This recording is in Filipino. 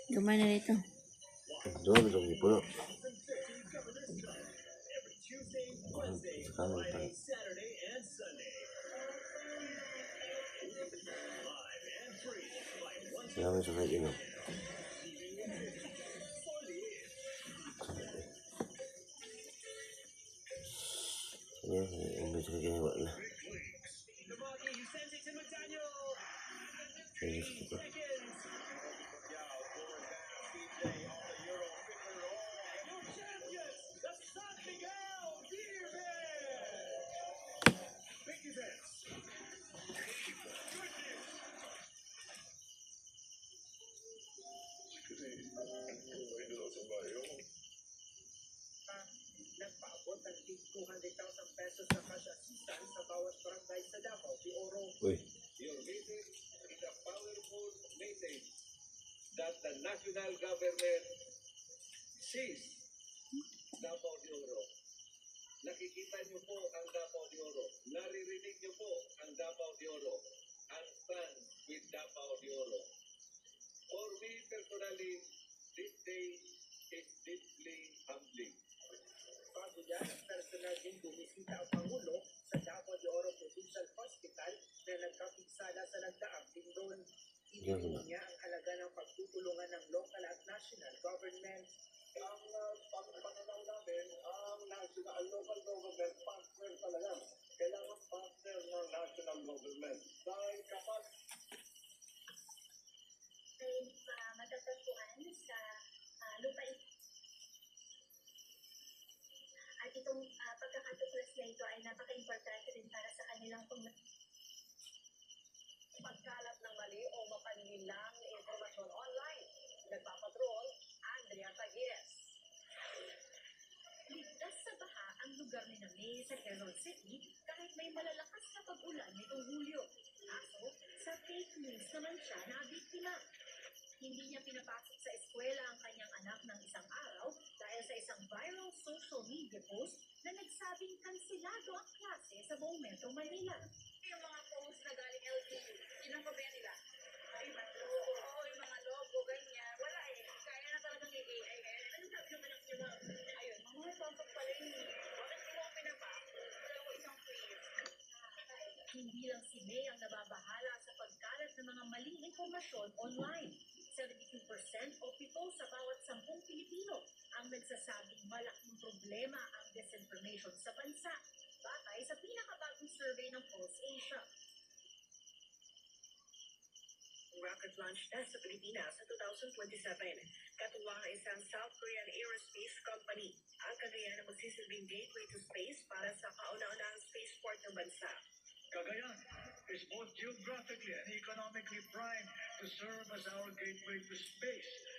Gamay na dito. Doon, lagi po. Sekarang pa. Kailangan sa kayo inom. Yan, inom sa kayo wala. Ayos ko pa. Nagpaabot ng 200,000 pesos na cash assistance sa bawat barangay sa Davao de Oro. Your message is a powerful message that the national government sees Davao de Oro. Nakikita niyo po ang Davao de Oro. Naririnig niyo po ang Davao de Oro. And stand with Davao de Oro. For me personally, this day is deeply humbling. Bago yan, personal din bumisita ang Pangulo sa Davao de Oro Provincial Hospital na nagkapinsala sa nagdaang linggon. Iniling niya ang halaga ng pagtutulungan ng local at national government. Ang pagpapanaw namin, ang national local government partner talaga. Kailangan partner ng national government. Dahil kapag ay matatagpuan sa lupain. At itong pagkakatuklas na ito ay napaka-importante rin para sa kanilang Pagkalat ng mali o mapanlilang na impormasyon online. Nagpapatrol, Andrea Taguez. ligtas sa baha ang lugar ni May sa Quezon City kahit may malalakas na pag-ulan nitong Hulyo. Kaso, sa fake news naman siya nabiktima. Hindi niya pinapasok sa eskwela ang kanyang anak ng isang araw dahil sa isang viral social media post na nagsabing kansilado ang klase sa buong Metro Manila. Yung mga posts na galing LGU, yun ang problema nila. Ay, oo, yung mga logo, ganyan. Wala eh. Kaya na talagang i-AI. Kaya ano sabi naman ng sila? Ayun, mga pasok pala yun. Bakit mo ako pinapasok? Wala ko isang quiz. Hindi lang si May ang nababahala sa pagkalat ng mga maling informasyon online. 72% o 7 sa bawat 10 Pilipino ang nagsasabing malaking problema ang disinformation sa bansa, batay sa pinakabagong survey ng Pulse Asia. Rocket launch test sa Pilipinas sa 2027. Katuwang ang isang South Korean aerospace company. Ang Cagayan na magsisilbing gateway to space para sa kauna-unahang spaceport ng bansa. Cagayan is both geographically and economically primed to serve as our gateway to space.